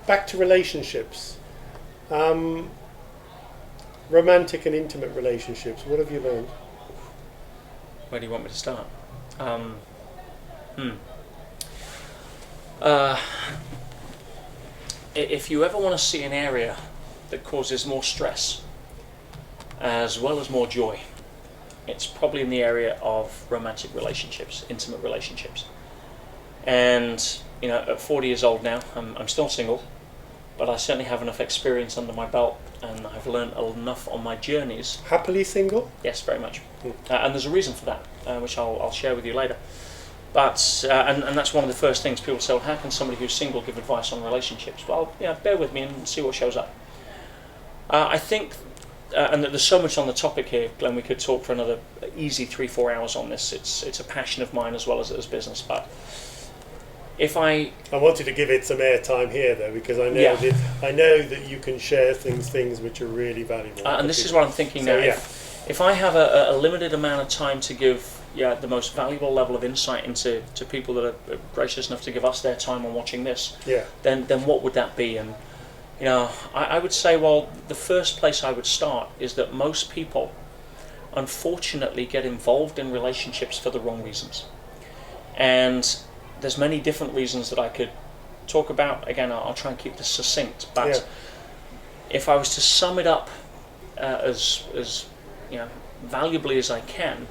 back to relationships. Romantic and intimate relationships. What have you learned? Where do you want me to start? If you ever want to see an area that causes more stress as well as more joy, it's probably in the area of romantic relationships, intimate relationships. And at 40 years old now, I'm still single, but I certainly have enough experience under my belt, and I've learned enough on my journeys. Happily single? Yes, very much. And there's a reason for that, which I'll share with you later. But and that's one of the first things people say, well, how can somebody who's single give advice on relationships? Well, bear with me and see what shows up. I think, and there's so much on the topic here, Glenn, we could talk for another easy 3-4 hours on this. It's a passion of mine as well as business. But if I wanted to give it some airtime here, though, because I know that you can share things which are really valuable. And this is what I'm thinking now. If I have a limited amount of time to give the most valuable level of insight into people that are gracious enough to give us their time on watching this, then what would that be? And I would say, well, the first place I would start is that most people unfortunately get involved in relationships for the wrong reasons. And there's many different reasons that I could talk about. Again, I'll try and keep this succinct, but if I was to sum it up as valuably as I can,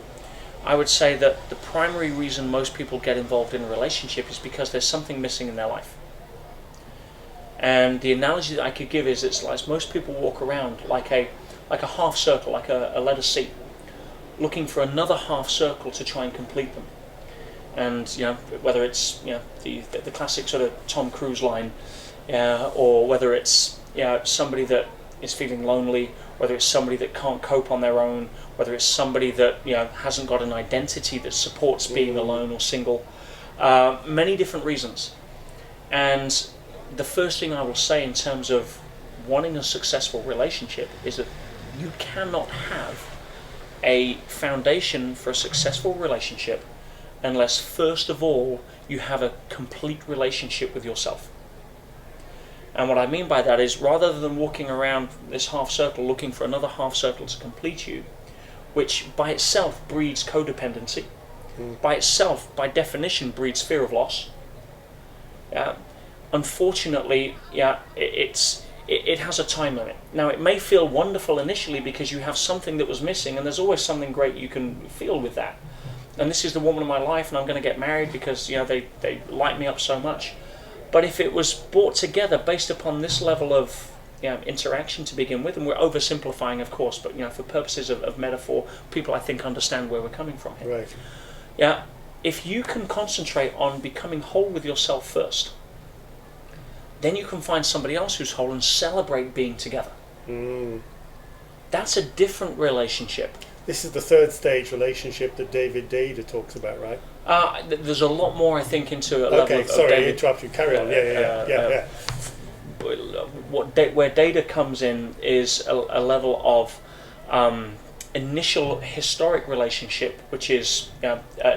I would say that the primary reason most people get involved in a relationship is because there's something missing in their life. And the analogy that I could give is, it's like most people walk around like a half circle, like a letter C, looking for another half circle to try and complete them. And whether it's the classic sort of Tom Cruise line, or whether it's somebody that is feeling lonely, whether it's somebody that can't cope on their own, whether it's somebody that hasn't got an identity that supports being alone or single, many different reasons. And the first thing I will say in terms of wanting a successful relationship is that you cannot have a foundation for a successful relationship unless first of all you have a complete relationship with yourself. And what I mean by that is, rather than walking around this half circle looking for another half circle to complete you, which by itself breeds codependency, by itself, by definition, breeds fear of loss. Unfortunately, it has a time limit. Now, it may feel wonderful initially because you have something that was missing, and there's always something great you can feel with that. And this is the woman of my life, and I'm going to get married because they light me up so much. But if it was brought together based upon this level of interaction to begin with, and we're oversimplifying, of course, but for purposes of metaphor, people I think understand where we're coming from here. Right. Yeah. If you can concentrate on becoming whole with yourself first, then you can find somebody else who's whole and celebrate being together. That's a different relationship. This is the third stage relationship that David Dada talks about, right? There's a lot more, I think, into a level of Okay, sorry, David, I interrupted you. Carry on. Yeah. Where data comes in is a level of initial historic relationship, which is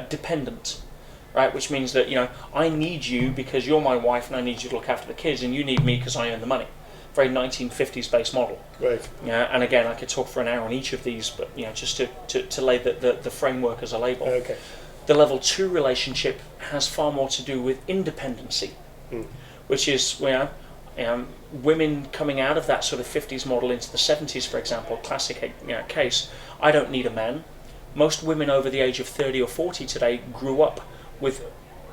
dependent, right? Which means that I need you because you're my wife, and I need you to look after the kids, and you need me because I earn the money. Very 1950s based model. Right. And again, I could talk for an hour on each of these, but just to lay the framework as a label. Okay. The level 2 relationship has far more to do with independency, which is where women coming out of that sort of 50s model into the 70s, for example, classic case. I don't need a man. Most women over the age of 30 or 40 today grew up with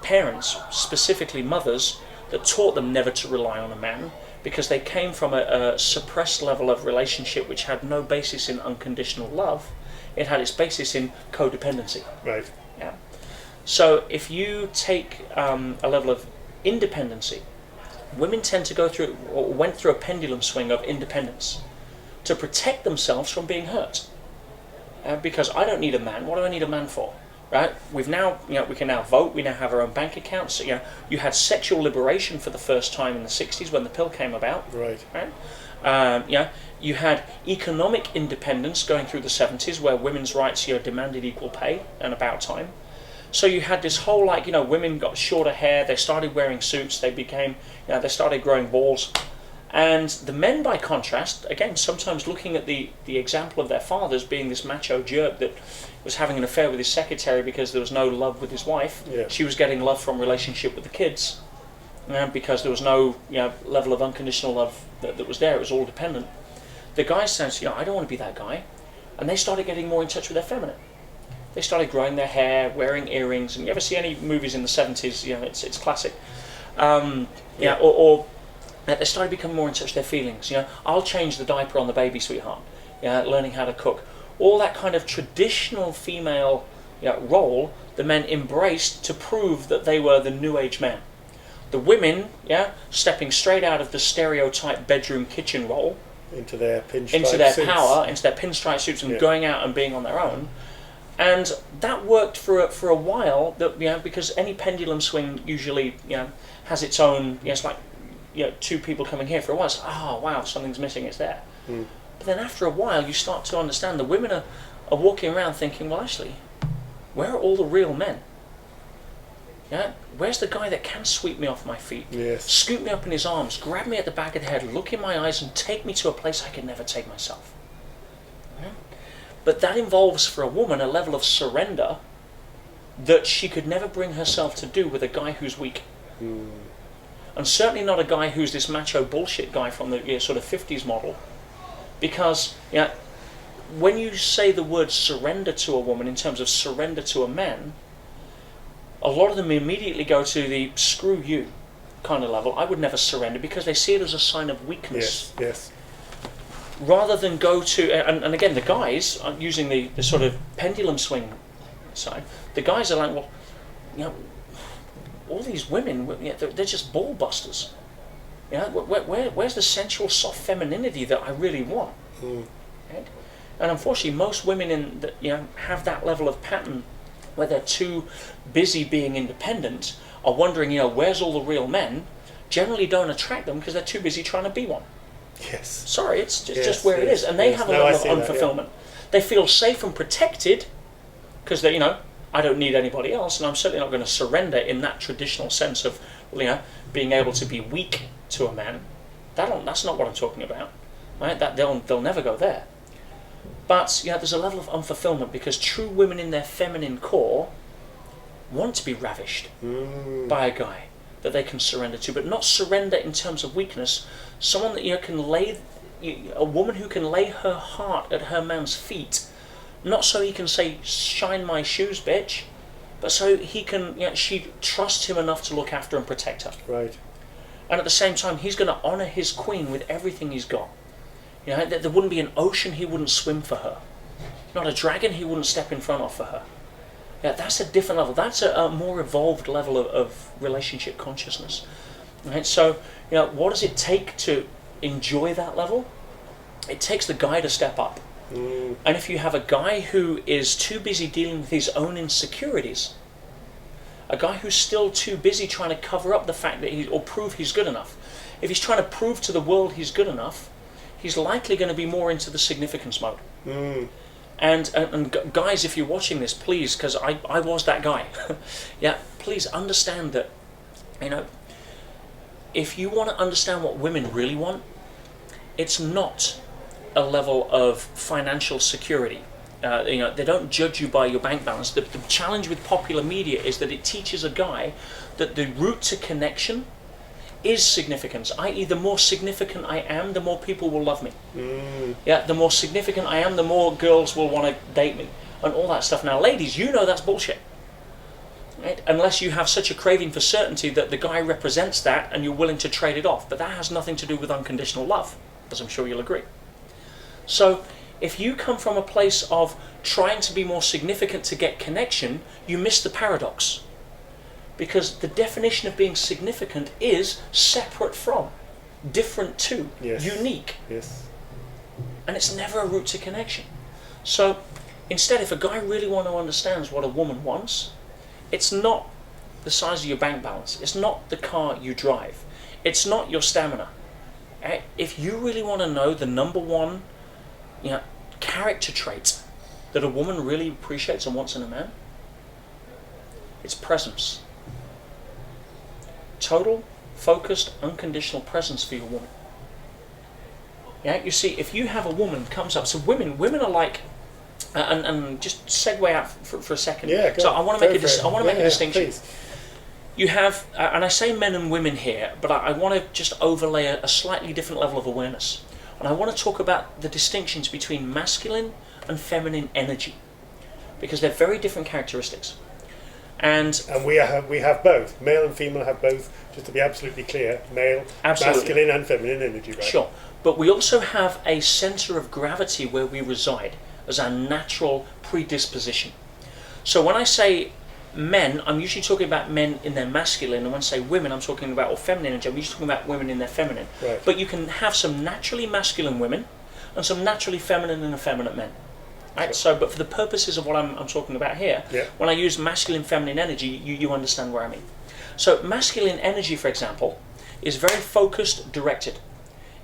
parents, specifically mothers, that taught them never to rely on a man, because they came from a suppressed level of relationship which had no basis in unconditional love. It had its basis in codependency. Right. Yeah. So if you take a level of independency, women tend to go through, or went through a pendulum swing of independence to protect themselves from being hurt. Because I don't need a man. What do I need a man for? Right? We've now, we can now vote. We now have our own bank accounts. So, you had sexual liberation for the first time in the 60s when the pill came about. Right. Right. You had economic independence going through the 70s, where women's rights demanded equal pay, and about time. So you had this whole, like, women got shorter hair, they started wearing suits, they became, they started growing balls. And the men, by contrast, again, sometimes looking at the example of their fathers being this macho jerk that was having an affair with his secretary because there was no love with his wife. Yeah. She was getting love from relationship with the kids, because there was no level of unconditional love that was there. It was all dependent. The guys said, I don't want to be that guy. And they started getting more in touch with their feminine. They started growing their hair, wearing earrings, and you ever see any movies in the 70s, it's classic. Or they started becoming more in touch with their feelings. I'll change the diaper on the baby, sweetheart. Learning how to cook. All that kind of traditional female role, the men embraced to prove that they were the new age man. The women, stepping straight out of the stereotype bedroom kitchen role, into their pinstripe into their suits. power, into their pinstripe suits, and going out and being on their own. And that worked for a while. That because any pendulum swing usually has its own. It's like two people coming here for a while. It's like, oh wow, something's missing. It's there. But then after a while, you start to understand the women are walking around thinking, well, actually, where are all the real men? Where's the guy that can sweep me off my feet, scoop me up in his arms, grab me at the back of the head, look in my eyes, and take me to a place I could never take myself? But that involves for a woman a level of surrender that she could never bring herself to do with a guy who's weak. And certainly not a guy who's this macho bullshit guy from the sort of 50s model. Because when you say the word surrender to a woman in terms of surrender to a man, a lot of them immediately go to the screw you kind of level. I would never surrender, because they see it as a sign of weakness. Yes. Rather than go to, and again, the guys are using the sort of pendulum swing side. The guys are like, well, all these women, they're just ball busters. Where's the sensual, soft femininity that I really want? Right? And unfortunately, most women have that level of pattern where they're too busy being independent, are wondering, where's all the real men? Generally, don't attract them because they're too busy trying to be one. Yes. Sorry, it's just where it is, and they have a level of unfulfillment. They feel safe and protected because they, I don't need anybody else, and I'm certainly not going to surrender in that traditional sense of, being able to be weak to a man. That's not what I'm talking about. Right? That they'll never go there. But there's a level of unfulfillment because true women in their feminine core want to be ravished by a guy that they can surrender to, but not surrender in terms of weakness. Someone that can lay, a woman who can lay her heart at her man's feet, not so he can say, "Shine my shoes, bitch," but so he can, she trusts him enough to look after and protect her. Right. And at the same time, he's going to honor his queen with everything he's got. There wouldn't be an ocean he wouldn't swim for her. Not a dragon he wouldn't step in front of for her. That's a different level. That's a more evolved level of relationship consciousness. Right? So, what does it take to enjoy that level? It takes the guy to step up. And if you have a guy who is too busy dealing with his own insecurities, a guy who's still too busy trying to cover up the fact that or prove he's good enough. If he's trying to prove to the world he's good enough, he's likely going to be more into the significance mode. And guys, if you're watching this, please, because I was that guy, please understand that, if you want to understand what women really want, it's not a level of financial security. They don't judge you by your bank balance. The challenge with popular media is that it teaches a guy that the route to connection is significance, i.e. the more significant I am, the more people will love me. The more significant I am, the more girls will want to date me, and all that stuff. Now, ladies, that's bullshit. Right? Unless you have such a craving for certainty that the guy represents that and you're willing to trade it off. But that has nothing to do with unconditional love, as I'm sure you'll agree. So, if you come from a place of trying to be more significant to get connection, you miss the paradox. Because the definition of being significant is separate from, different to, unique. Yes. And it's never a route to connection. So instead, if a guy really understands what a woman wants, it's not the size of your bank balance. It's not the car you drive. It's not your stamina. If you really want to know the number one character trait that a woman really appreciates and wants in a man, It's presence. Total, focused, unconditional presence for your woman. Yeah, you see, if you have a woman comes up, so women are like, and just segue out for a second. Yeah, so I want to make a distinction. Please. You have, and I say men and women here, but I want to just overlay a slightly different level of awareness. And I want to talk about the distinctions between masculine and feminine energy, because they're very different characteristics. And we have both. Male and female have both, just to be absolutely clear. Male, masculine and feminine energy, right? Sure. But we also have a center of gravity where we reside as our natural predisposition. So when I say men, I'm usually talking about men in their masculine, and when I say women, I'm talking about, or feminine energy, I'm usually talking about women in their feminine. Right. But you can have some naturally masculine women and some naturally feminine and effeminate men. Right? Sure. So, but for the purposes of what I'm talking about here, yeah. When I use masculine, feminine energy, you understand where I mean. So masculine energy, for example, is very focused, directed.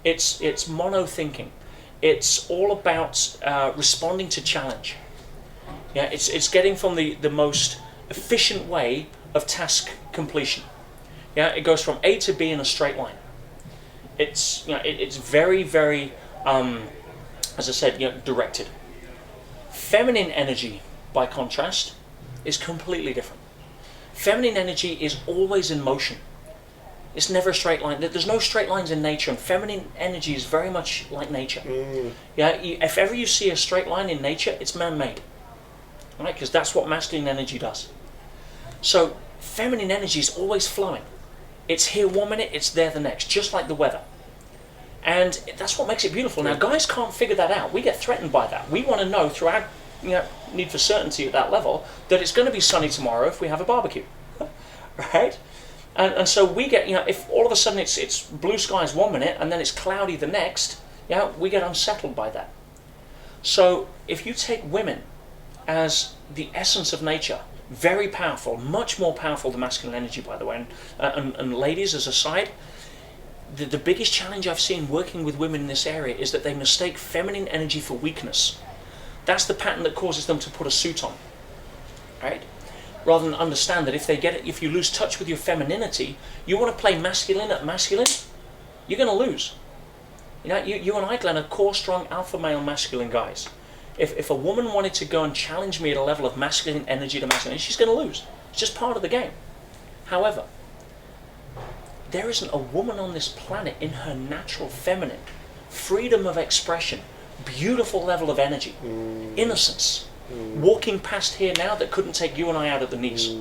It's mono-thinking. It's all about responding to challenge. Yeah, it's getting from the most efficient way of task completion. Yeah, it goes from A to B in a straight line. It's it's very, very as I said, directed. Feminine energy, by contrast, is completely different. Feminine energy is always in motion. It's never a straight line. There's no straight lines in nature, and feminine energy is very much like nature. Yeah, if ever you see a straight line in nature, it's man-made, right? Because that's what masculine energy does. So feminine energy is always flowing. It's here 1 minute, it's there the next, just like the weather. And that's what makes it beautiful. Now, guys can't figure that out. We get threatened by that. We want to know through our need for certainty at that level that it's going to be sunny tomorrow if we have a barbecue, right? And so we get, if all of a sudden it's blue skies 1 minute and then it's cloudy the next, we get unsettled by that. So if you take women as the essence of nature, very powerful, much more powerful than masculine energy, by the way, and ladies as a side, the biggest challenge I've seen working with women in this area is that they mistake feminine energy for weakness. That's the pattern that causes them to put a suit on, right? Rather than understand that if you lose touch with your femininity, you want to play masculine at masculine, you're going to lose. You and I, Glenn, are core, strong, alpha male, masculine guys. If a woman wanted to go and challenge me at a level of masculine energy to masculine, she's going to lose. It's just part of the game. However, there isn't a woman on this planet in her natural feminine, freedom of expression, beautiful level of energy, innocence, walking past here now that couldn't take you and I out at the knees.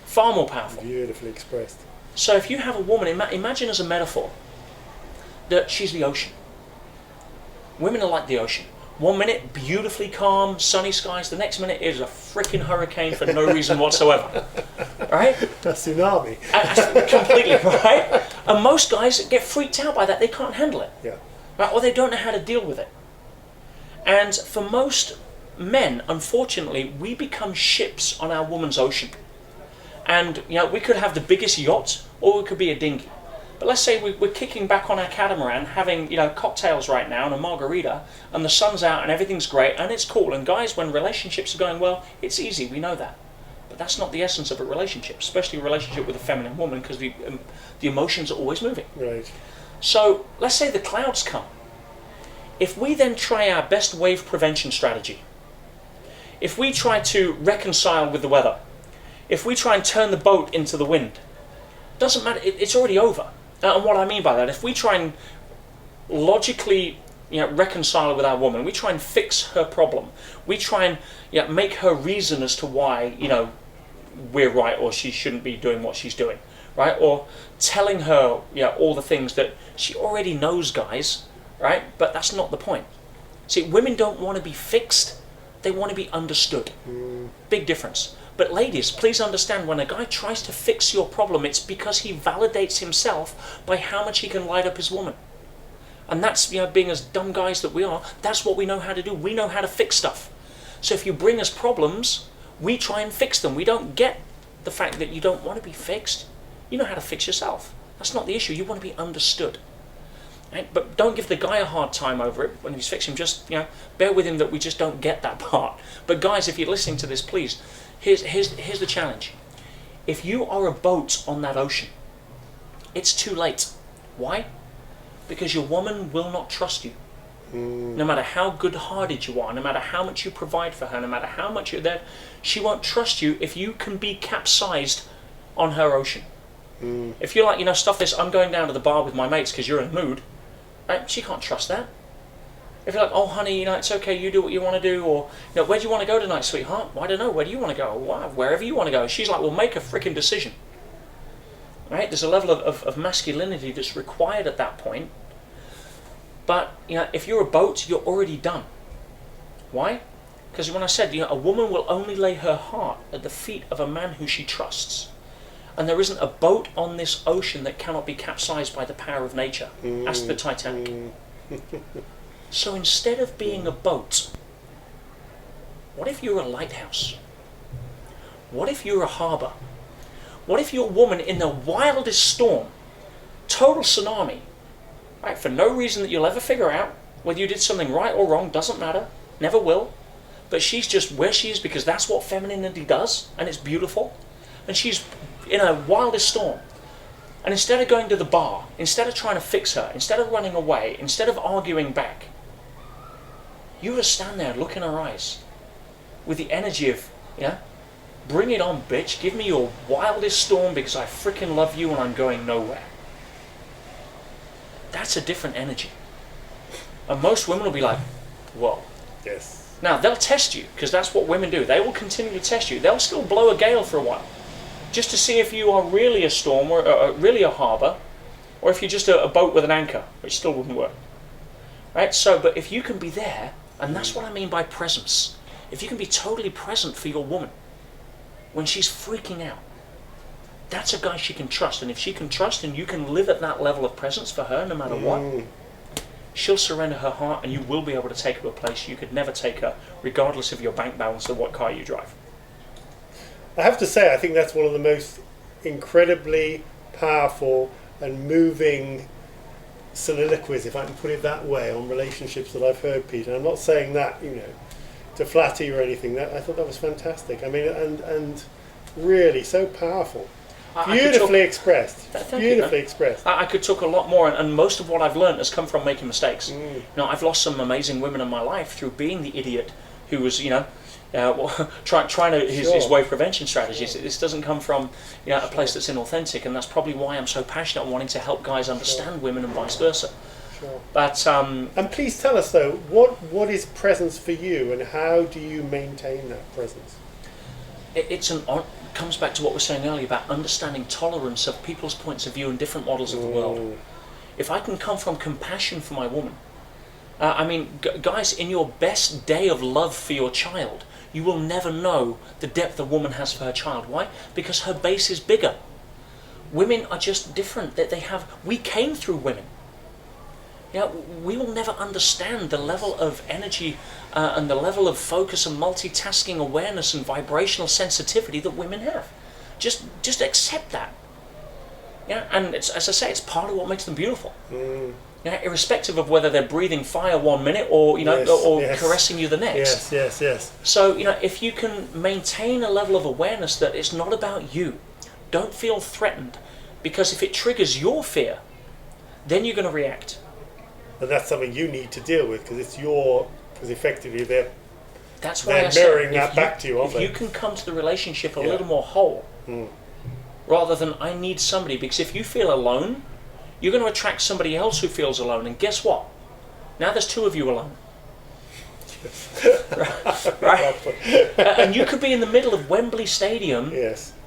Far more powerful. Beautifully expressed. So if you have a woman, imagine as a metaphor that she's the ocean. Women are like the ocean. 1 minute, beautifully calm, sunny skies. The next minute is a freaking hurricane for no reason whatsoever. Right? A tsunami. Completely, right? And most guys get freaked out by that. They can't handle it. Yeah. Right? Or they don't know how to deal with it. And for most men, unfortunately, we become ships on our woman's ocean. And we could have the biggest yacht, or it could be a dinghy. But let's say we're kicking back on our catamaran, having cocktails right now and a margarita, and the sun's out and everything's great and it's cool. And guys, when relationships are going well, it's easy. We know that. But that's not the essence of a relationship, especially a relationship with a feminine woman, because the emotions are always moving. Right. So let's say the clouds come. If we then try our best wave prevention strategy, if we try to reconcile with the weather, if we try and turn the boat into the wind, doesn't matter. It's already over. And what I mean by that, if we try and logically reconcile with our woman, we try and fix her problem, we try and make her reason as to why we're right or she shouldn't be doing what she's doing, right? Or telling her all the things that she already knows, guys, right? But that's not the point. See, women don't want to be fixed, they want to be understood. Big difference. But ladies, please understand, when a guy tries to fix your problem, it's because he validates himself by how much he can light up his woman. And that's, being as dumb guys that we are, that's what we know how to do. We know how to fix stuff. So if you bring us problems, we try and fix them. We don't get the fact that you don't want to be fixed. You know how to fix yourself. That's not the issue. You want to be understood. Right? But don't give the guy a hard time over it when he's fixing. Just bear with him that we just don't get that part. But guys, if you're listening to this, please, Here's the challenge. If you are a boat on that ocean, it's too late. Why? Because your woman will not trust you. No matter how good-hearted you are, no matter how much you provide for her, no matter how much you're there, she won't trust you if you can be capsized on her ocean. If you're like, stuff this, I'm going down to the bar with my mates because you're in the mood, right? She can't trust that. If you're like, oh honey, it's okay, you do what you want to do, or where do you want to go tonight, sweetheart? Well, I don't know, where do you want to go? Well, wherever you want to go. She's like, well, make a freaking decision. Right? There's a level of masculinity that's required at that point. But if you're a boat, you're already done. Why? Because when I said, a woman will only lay her heart at the feet of a man who she trusts. And there isn't a boat on this ocean that cannot be capsized by the power of nature. Ask the Titanic. So instead of being a boat, what if you're a lighthouse? What if you're a harbour? What if you're a woman in the wildest storm, total tsunami, right, for no reason that you'll ever figure out, whether you did something right or wrong, doesn't matter, never will, but she's just where she is because that's what femininity does, and it's beautiful, and she's in a wildest storm. And instead of going to the bar, instead of trying to fix her, instead of running away, instead of arguing back, you just stand there, look in her eyes, with the energy of, bring it on, bitch, give me your wildest storm because I freaking love you and I'm going nowhere. That's a different energy. And most women will be like, whoa. Yes. Now, they'll test you, because that's what women do. They will continue to test you. They'll still blow a gale for a while, just to see if you are really a storm, or really a harbour, or if you're just a boat with an anchor, which still wouldn't work. Right? So, but if you can be there, and that's what I mean by presence. If you can be totally present for your woman, when she's freaking out, that's a guy she can trust. And if she can trust and you can live at that level of presence for her no matter what, she'll surrender her heart and you will be able to take her to a place you could never take her, regardless of your bank balance or what car you drive. I have to say, I think that's one of the most incredibly powerful and moving soliloquies, if I can put it that way, on relationships that I've heard, Peter. I'm not saying that, to flatter you or anything. I thought that was fantastic. I mean, and really so powerful. Beautifully expressed. Beautifully expressed. I could talk a lot more, and most of what I've learned has come from making mistakes. I've lost some amazing women in my life through being the idiot who was, trying to his wave prevention strategies. This doesn't come from a place that's inauthentic, and that's probably why I'm so passionate on wanting to help guys understand women and vice versa. Sure. But and please tell us though, what is presence for you, and how do you maintain that presence? Comes back to what we were saying earlier about understanding tolerance of people's points of view and different models of the world. If I can come from compassion for my woman, guys, in your best day of love for your child, you will never know the depth a woman has for her child. Why? Because her base is bigger. Women are just different. We came through women. We will never understand the level of energy and the level of focus and multitasking awareness and vibrational sensitivity that women have. Just accept that. And it's, as I say, it's part of what makes them beautiful. Irrespective of whether they're breathing fire one minute or caressing you the next. Yes. So if you can maintain a level of awareness that it's not about you, don't feel threatened, because if it triggers your fear, then you're going to react. And that's something you need to deal with, because because effectively they're mirroring that back to you, aren't they? If you can come to the relationship a little more whole, rather than I need somebody, because if you feel alone, you're going to attract somebody else who feels alone, and guess what? Now there's two of you alone. right? And you could be in the middle of Wembley Stadium,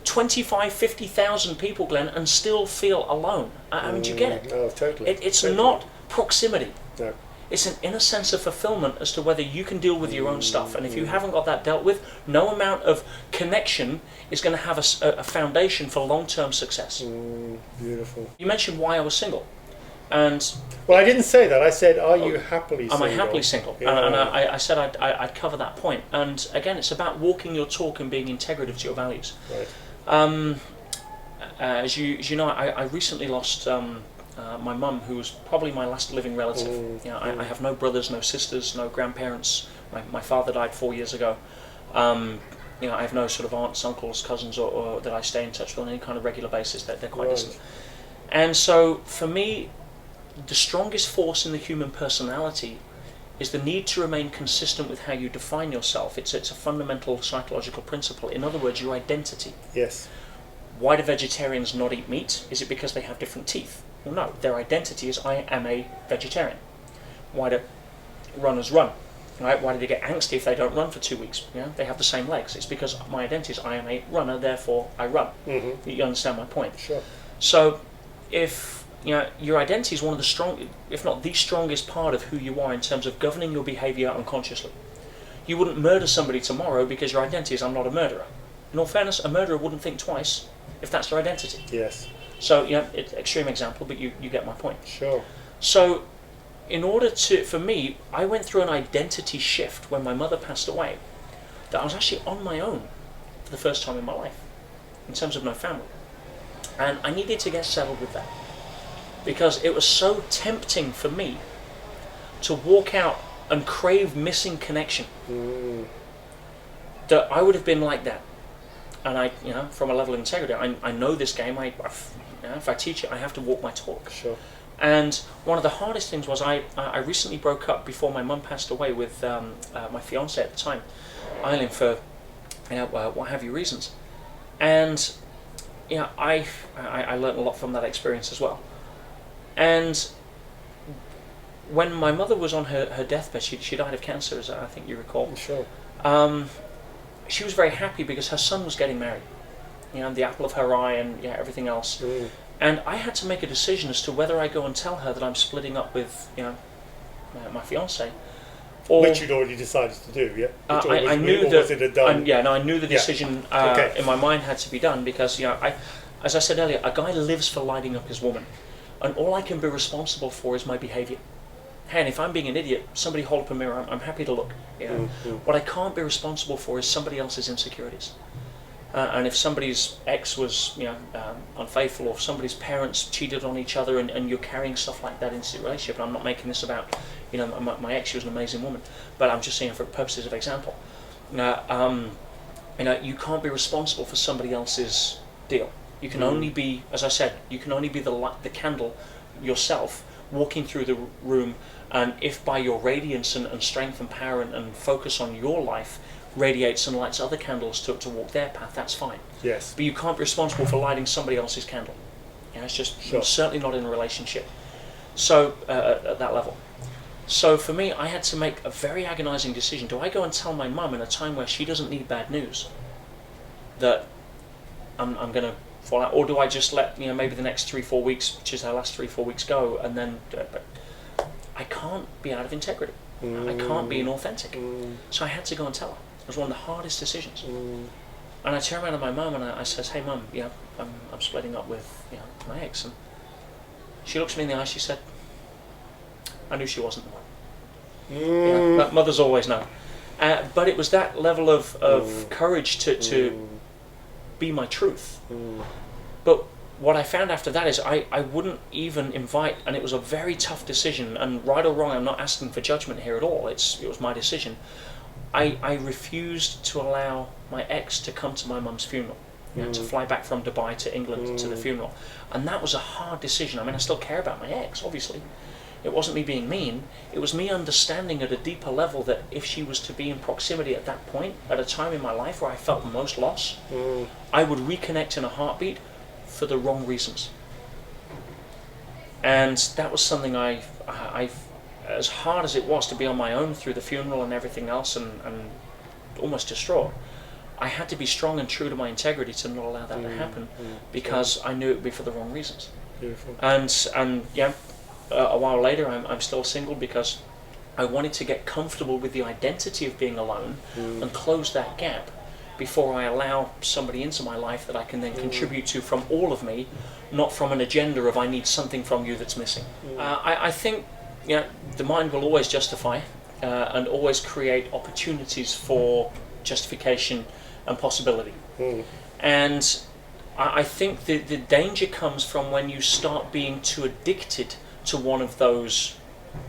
25, 50,000 people, Glenn, and still feel alone. I mean, do you get it? Oh, totally. It's totally. not proximity. No. It's an inner sense of fulfillment as to whether you can deal with your own stuff. And if you haven't got that dealt with, no amount of connection is going to have a foundation for long-term success. Beautiful. You mentioned why I was single. And well, I didn't say that. I said, are you happily single? Am I happily single? Yeah. And I said I'd cover that point. And again, it's about walking your talk and being integrative to your values. Right. As you know, I recently lost my mum, who was probably my last living relative. I have no brothers, no sisters, no grandparents. My father died 4 years ago. I have no sort of aunts, uncles, cousins, or that I stay in touch with on any kind of regular basis. They're quite distant. And so for me, the strongest force in the human personality is the need to remain consistent with how you define yourself. It's a fundamental psychological principle. In other words, your identity. Yes. Why do vegetarians not eat meat? Is it because they have different teeth? Well, no. Their identity is, I am a vegetarian. Why do runners run? Right? Why do they get angsty if they don't run for 2 weeks? They have the same legs. It's because my identity is, I am a runner, therefore I run. Mm-hmm. You understand my point? Sure. So, if your identity is one of the strong, if not the strongest part of who you are in terms of governing your behaviour unconsciously. You wouldn't murder somebody tomorrow because your identity is, I'm not a murderer. In all fairness, a murderer wouldn't think twice if that's their identity. Yes. So, it's an extreme example, but you get my point. Sure. So, for me, I went through an identity shift when my mother passed away, that I was actually on my own for the first time in my life, in terms of no family. And I needed to get settled with that, because it was so tempting for me to walk out and crave missing connection, that I would have been like that. And I, from a level of integrity, I know this game. If I teach it, I have to walk my talk. Sure. And one of the hardest things was I recently broke up before my mum passed away with my fiance at the time, Eileen, for what have you reasons. And I learned a lot from that experience as well. And when my mother was on her deathbed, she died of cancer, as I think you recall. Sure. She was very happy because her son was getting married, the apple of her eye and everything else. Mm. And I had to make a decision as to whether I go and tell her that I'm splitting up with my fiance, or which you'd already decided to do. Yeah. I knew that. Was it a done? I knew the decision in my mind had to be done, because as I said earlier, a guy lives for lighting up his woman, and all I can be responsible for is my behaviour. And if I'm being an idiot, somebody hold up a mirror, I'm happy to look. What I can't be responsible for is somebody else's insecurities. And if somebody's ex was unfaithful, or if somebody's parents cheated on each other, and you're carrying stuff like that into the relationship, and I'm not making this about my ex, she was an amazing woman, but I'm just saying for purposes of example, you can't be responsible for somebody else's deal. You can only be, as I said, you can only be the candle yourself, walking through the room, and if by your radiance and strength and power and focus on your life radiates and lights other candles to walk their path, that's fine. Yes. But you can't be responsible for lighting somebody else's candle. It's just certainly not in a relationship. So at that level. So for me, I had to make a very agonizing decision. Do I go and tell my mum in a time where she doesn't need bad news that I'm going to fall out, or do I just let maybe the next 3-4 weeks, which is our last 3-4 weeks, go, and then but I can't be out of integrity. I can't be inauthentic. So I had to go and tell her. It was one of the hardest decisions. And I turned around to my mum and I says, "Hey mum, I'm splitting up with my ex." And she looks me in the eye. She said, "I knew she wasn't the one." But mothers always know. But it was that level of courage to be my truth. But what I found after that is I wouldn't even invite, and it was a very tough decision, and right or wrong, I'm not asking for judgment here at all, it was my decision. I refused to allow my ex to come to my mum's funeral, to fly back from Dubai to England to the funeral. And that was a hard decision. I mean, I still care about my ex, obviously. It wasn't me being mean, it was me understanding at a deeper level that if she was to be in proximity at that point, at a time in my life where I felt the most loss, I would reconnect in a heartbeat for the wrong reasons. And that was something I as hard as it was to be on my own through the funeral and everything else, and almost distraught, I had to be strong and true to my integrity to not allow that to happen, because I knew it would be for the wrong reasons. Beautiful. And a while later I'm still single, because I wanted to get comfortable with the identity of being alone and close that gap before I allow somebody into my life that I can then contribute to from all of me, not from an agenda of I need something from you that's missing. I think the mind will always justify and always create opportunities for justification and possibility. And I think the danger comes from when you start being too addicted to one of those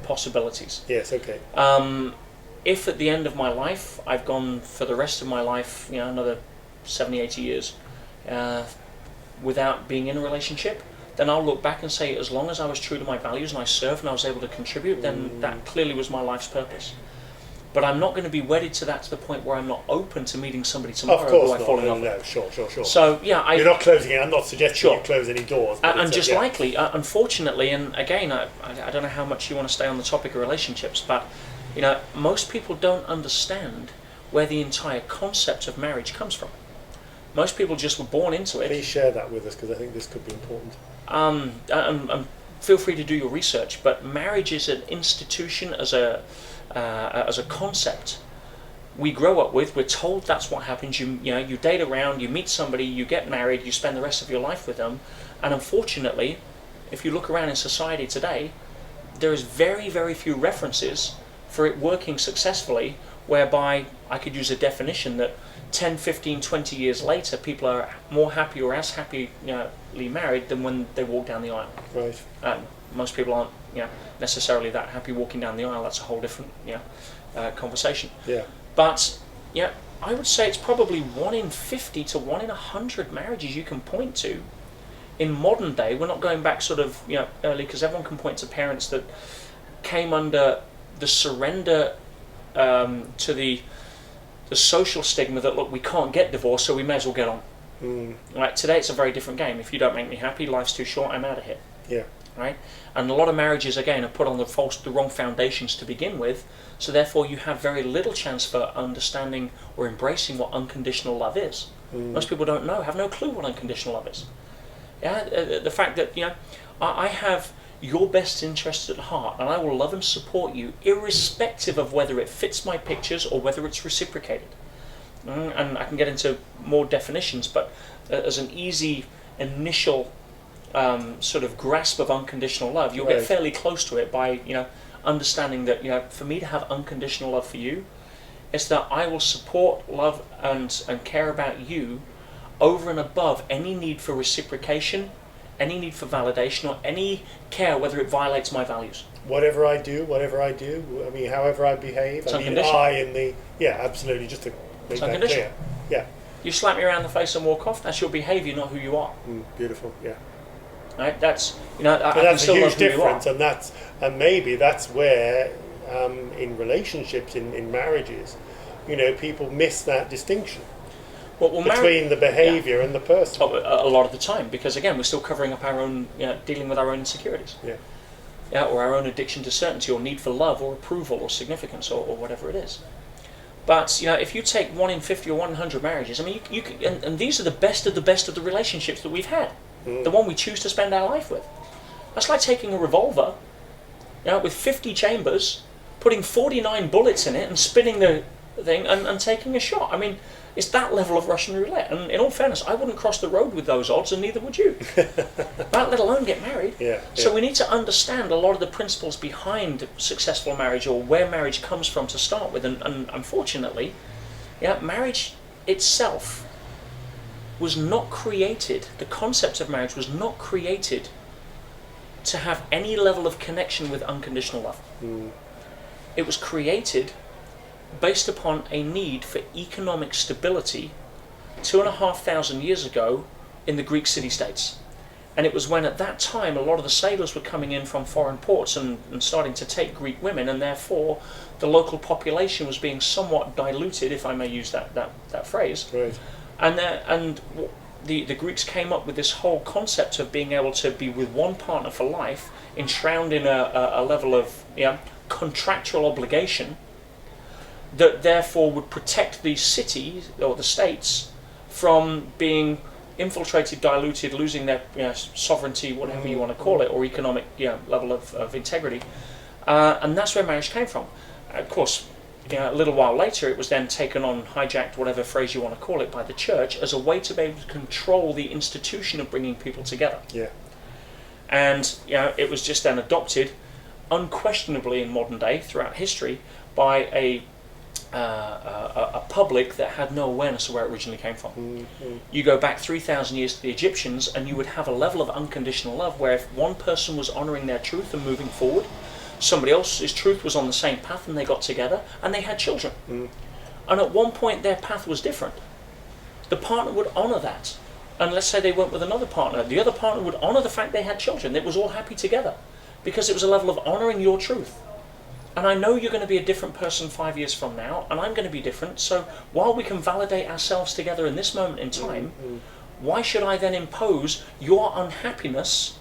possibilities. Yes, okay. if at the end of my life I've gone for the rest of my life, another 70, 80 years without being in a relationship, then I'll look back and say, as long as I was true to my values and I served and I was able to contribute, then that clearly was my life's purpose. But I'm not going to be wedded to that to the point where I'm not open to meeting somebody tomorrow who I fall in love with. Sure. So you're not closing it. I'm not suggesting you close any doors. Likely, unfortunately, and again, I don't know how much you want to stay on the topic of relationships, but most people don't understand where the entire concept of marriage comes from. Most people just were born into it. Please share that with us, because I think this could be important. Feel free to do your research, but marriage is an institution as a concept we grow up with. We're told that's what happens. You date around, you meet somebody, you get married, you spend the rest of your life with them, and unfortunately, if you look around in society today, there is very, very few references for it working successfully, whereby I could use a definition that 10, 15, 20 years later, people are more happy or as happily married than when they walk down the aisle. Right. Most people aren't necessarily that happy walking down the aisle. That's a whole different conversation. Yeah. But I would say it's probably 1 in 50 to 1 in 100 marriages you can point to in modern day. We're not going back sort of early, because everyone can point to parents that came under the surrender to the social stigma that, look, we can't get divorced, so we may as well get on. Right? Today it's a very different game. If you don't make me happy, life's too short, I'm out of here. Yeah. Right? And a lot of marriages, again, are put on the wrong foundations to begin with, so therefore you have very little chance for understanding or embracing what unconditional love is. Most people don't know, have no clue what unconditional love is. The fact that I have your best interests at heart, and I will love and support you irrespective of whether it fits my pictures or whether it's reciprocated. And I can get into more definitions, but as an easy initial sort of grasp of unconditional love, you'll get fairly close to it by understanding that for me to have unconditional love for you, it's that I will support, love, and care about you over and above any need for reciprocation, any need for validation, or any care whether it violates my values. Whatever I do, I mean, however I behave, it's absolutely, just to make that clear. Yeah. You slap me around the face and walk off, that's your behaviour, not who you are. Beautiful, yeah. Right, that's that's a huge difference, and maybe that's where in relationships, in marriages, people miss that distinction between the behaviour and the person. A lot of the time, because again, we're still covering up our own, dealing with our own insecurities. Or our own addiction to certainty, or need for love, or approval, or significance, or whatever it is. But if you take 1 in 50 or 100 marriages, I mean, you can, and these are the best of the relationships that we've had. The one we choose to spend our life with. That's like taking a revolver, with 50 chambers, putting 49 bullets in it, and spinning the thing and taking a shot. I mean, it's that level of Russian roulette. And in all fairness, I wouldn't cross the road with those odds, and neither would you. Let alone get married. So we need to understand a lot of the principles behind successful marriage, or where marriage comes from to start with. And unfortunately, marriage itself was not created, the concept of marriage was not created to have any level of connection with unconditional love. It was created based upon a need for economic stability 2,500 years ago in the Greek city-states. And it was when at that time a lot of the sailors were coming in from foreign ports and starting to take Greek women, and therefore the local population was being somewhat diluted, if I may use that phrase. Right. And the Greeks came up with this whole concept of being able to be with one partner for life, enshrouded in a level of contractual obligation that therefore would protect the cities or the states from being infiltrated, diluted, losing their sovereignty, whatever you want to call it, or economic level of integrity. And that's where marriage came from. Of course, a little while later, it was then taken on, hijacked, whatever phrase you want to call it, by the church as a way to be able to control the institution of bringing people together. And it was just then adopted, unquestionably in modern day, throughout history, by a public that had no awareness of where it originally came from. You go back 3,000 years to the Egyptians, and you would have a level of unconditional love where if one person was honouring their truth and moving forward, somebody else's truth was on the same path, and they got together and they had children. And at one point their path was different. The partner would honour that. And let's say they went with another partner. The other partner would honour the fact they had children. It was all happy together. Because it was a level of honouring your truth. And I know you're going to be a different person 5 years from now, and I'm going to be different. So while we can validate ourselves together in this moment in time, why should I then impose your unhappiness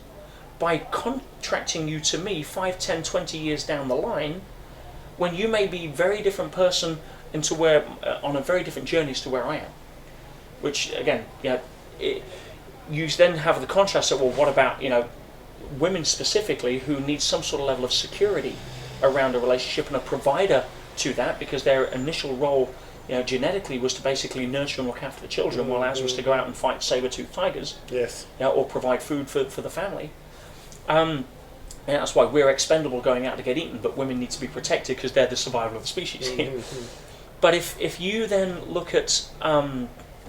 by contracting you to me 5, 10, 20 years down the line, when you may be a very different person into where on a very different journeys to where I am? Which again, you then have the contrast of, well, what about women specifically who need some sort of level of security around a relationship and a provider to that, because their initial role genetically was to basically nurture and look after the children, while ours was to go out and fight saber-toothed tigers, or provide food for the family. And that's why we're expendable going out to get eaten, but women need to be protected because they're the survival of the species. But if you then look at,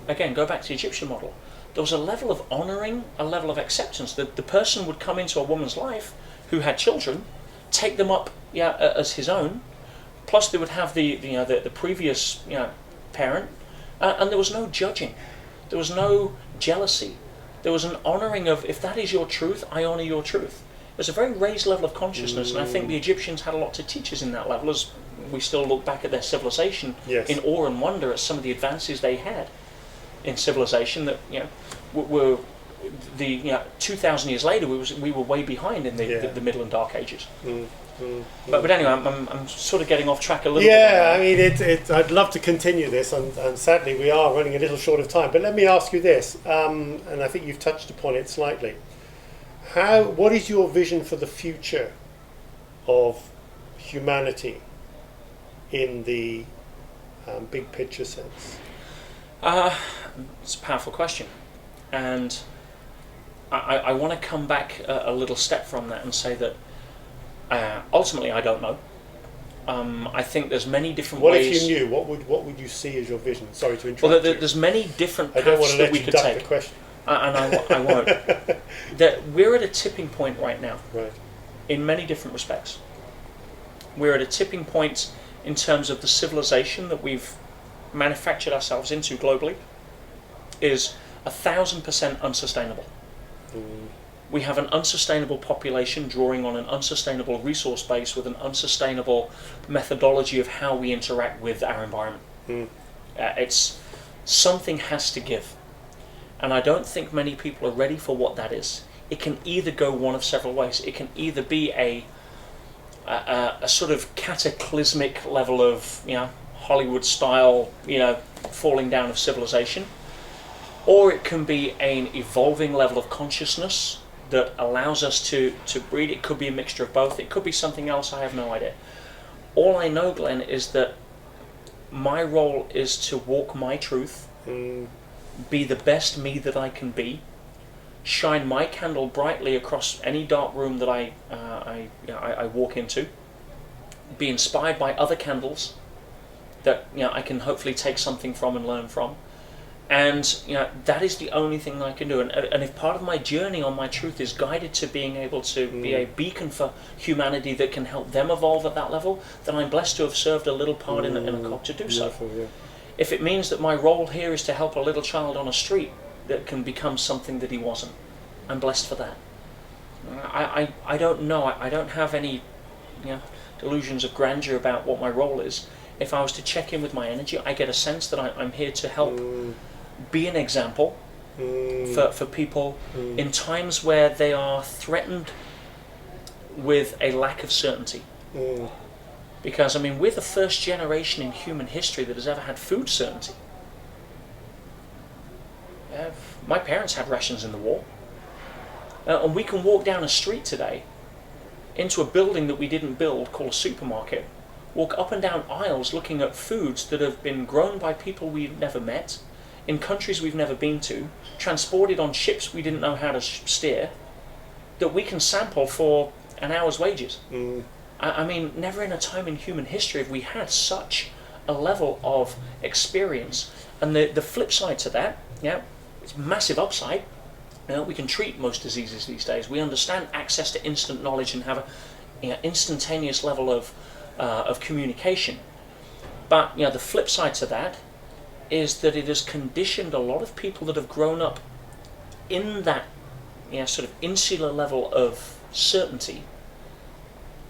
again, go back to the Egyptian model, there was a level of honouring, a level of acceptance. That the person would come into a woman's life who had children, take them up as his own, plus they would have the previous parent, and there was no judging, there was no jealousy, there was an honouring of, if that is your truth, I honour your truth. There's a very raised level of consciousness, and I think the Egyptians had a lot to teach us in that level, as we still look back at their civilization in awe and wonder at some of the advances they had in civilization that were 2,000 years later we were way behind in the Middle and Dark Ages. But anyway, I'm sort of getting off track a little bit. I mean, I'd love to continue this, and sadly we are running a little short of time. But let me ask you this, and I think you've touched upon it slightly. What is your vision for the future of humanity in the big picture sense? It's a powerful question, and I want to come back a little step from that and say that ultimately I don't know. I think there's many different ways. What if you knew? What would you see as your vision? Sorry to interrupt. Well, there's many different paths that we could take. The question. And I won't. That we're at a tipping point right now. Right. In many different respects. We're at a tipping point in terms of the civilization that we've manufactured ourselves into globally is 1,000% unsustainable. We have an unsustainable population drawing on an unsustainable resource base with an unsustainable methodology of how we interact with our environment. It's something has to give. And I don't think many people are ready for what that is. It can either go one of several ways. It can either be a sort of cataclysmic level of Hollywood style falling down of civilization, or it can be an evolving level of consciousness that allows us to breed. It could be a mixture of both. It could be something else. I have no idea. All I know, Glenn, is that my role is to walk my truth, be the best me that I can be, shine my candle brightly across any dark room that I walk into, be inspired by other candles that I can hopefully take something from and learn from. And that is the only thing I can do. And if part of my journey on my truth is guided to being able to be a beacon for humanity that can help them evolve at that level, then I'm blessed to have served a little part in a cog to do so. Yeah. If it means that my role here is to help a little child on a street that can become something that he wasn't, I'm blessed for that. I don't know. I don't have any delusions of grandeur about what my role is. If I was to check in with my energy, I get a sense that I'm here to help be an example for people in times where they are threatened with a lack of certainty. Because, we're the first generation in human history that has ever had food certainty. My parents had rations in the war. And we can walk down a street today into a building that we didn't build called a supermarket, walk up and down aisles looking at foods that have been grown by people we've never met, in countries we've never been to, transported on ships we didn't know how to steer, that we can sample for an hour's wages. Never in a time in human history have we had such a level of experience. And the flip side to that, it's massive upside. We can treat most diseases these days. We understand access to instant knowledge and have instantaneous level of communication. But the flip side to that is that it has conditioned a lot of people that have grown up in that sort of insular level of certainty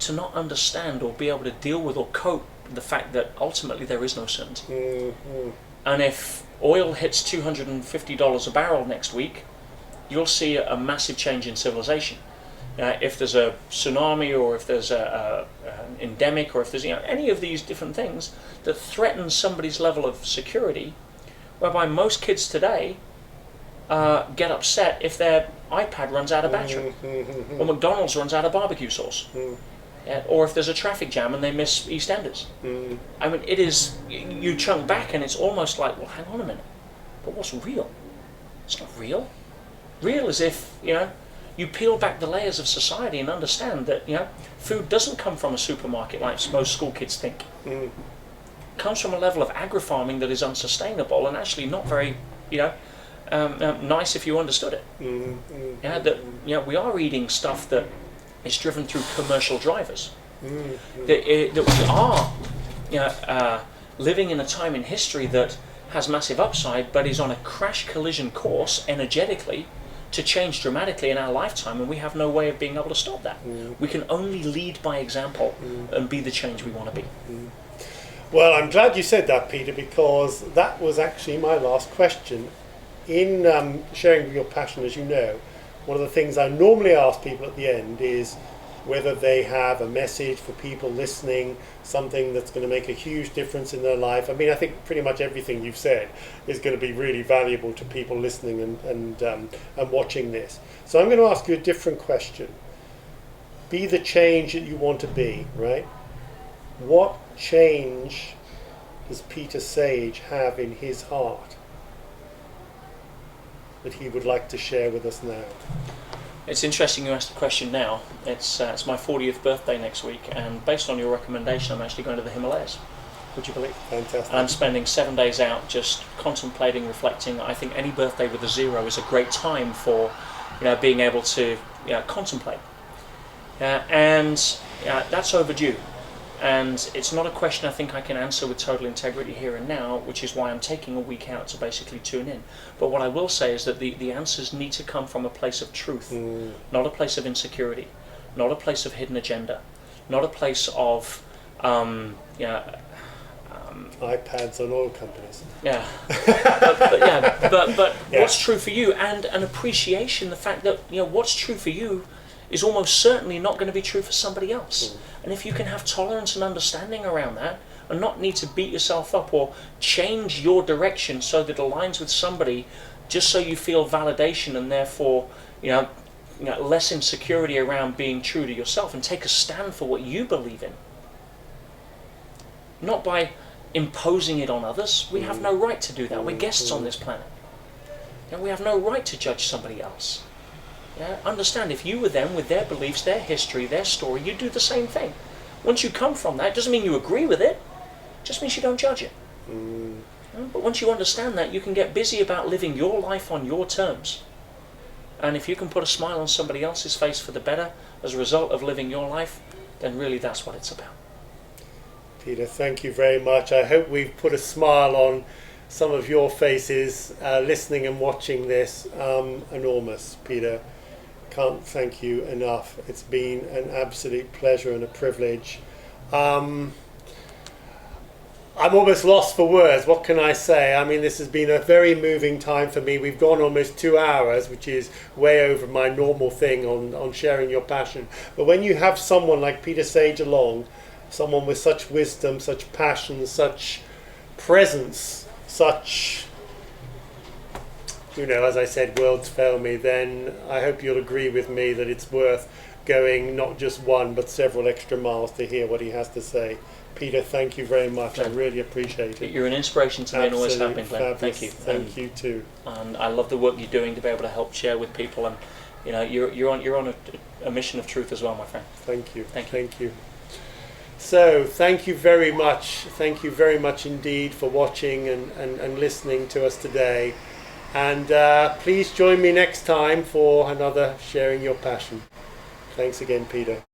to not understand or be able to deal with or cope with the fact that ultimately there is no certainty. Mm-hmm. And if oil hits $250 a barrel next week, you'll see a massive change in civilization. If there's a tsunami, or if there's an endemic, or if there's any of these different things that threaten somebody's level of security, whereby most kids today get upset if their iPad runs out of battery, or McDonald's runs out of barbecue sauce, or if there's a traffic jam and they miss EastEnders. I mean, it is, you chunk back and it's almost like, well, hang on a minute, but what's real? It's not real. Real is if, you peel back the layers of society and understand that, food doesn't come from a supermarket like most school kids think. It comes from a level of agri-farming that is unsustainable and actually not very, nice if you understood it. We are eating stuff that is driven through commercial drivers. That we are, living in a time in history that has massive upside, but is on a crash collision course energetically to change dramatically in our lifetime, and we have no way of being able to stop that. We can only lead by example and be the change we want to be. Well, I'm glad you said that, Peter, because that was actually my last question. In sharing your passion, as you know, one of the things I normally ask people at the end is whether they have a message for people listening, something that's going to make a huge difference in their life. I mean, I think pretty much everything you've said is going to be really valuable to people listening and watching this. So I'm going to ask you a different question. Be the change that you want to be, right? What change does Peter Sage have in his heart that he would like to share with us now? It's interesting you asked the question now. It's my 40th birthday next week, and based on your recommendation, I'm actually going to the Himalayas. Would you believe? Fantastic. And I'm spending 7 days out just contemplating, reflecting. I think any birthday with a zero is a great time for being able to contemplate. And that's overdue. And it's not a question I think I can answer with total integrity here and now, which is why I'm taking a week out to basically tune in. But what I will say is that the answers need to come from a place of truth, not a place of insecurity, not a place of hidden agenda, not a place of iPads on oil companies. Yeah, but what's true for you, and an appreciation the fact that what's true for you is almost certainly not going to be true for somebody else. And if you can have tolerance and understanding around that, and not need to beat yourself up or change your direction so that it aligns with somebody just so you feel validation and therefore less insecurity around being true to yourself, and take a stand for what you believe in, not by imposing it on others. We have no right to do that. We're guests on this planet, and we have no right to judge somebody else. Understand, if you were them with their beliefs, their history, their story, you do the same thing. Once you come from that, it doesn't mean you agree with it, it just means you don't judge it. But once you understand that, you can get busy about living your life on your terms. And if you can put a smile on somebody else's face for the better as a result of living your life, then really that's what it's about. Peter, thank you very much. I hope we've put a smile on some of your faces listening and watching this. Enormous, Peter. Can't thank you enough. It's been an absolute pleasure and a privilege. I'm almost lost for words. What can I say? I mean, this has been a very moving time for me. We've gone almost 2 hours, which is way over my normal thing on sharing your passion. But when you have someone like Peter Sage along, someone with such wisdom, such passion, such presence, such, as I said, words fail me, then I hope you'll agree with me that it's worth going not just one but several extra miles to hear what he has to say. Peter, thank you very much. I really appreciate it. You're an inspiration to me and always have been, Glenn. Thank you. Thank you too. And I love the work you're doing to be able to help share with people, and you're on a mission of truth as well, my friend. Thank you. Thank you. So thank you very much. Thank you very much indeed for watching and listening to us today. And please join me next time for another Sharing Your Passion. Thanks again, Peter.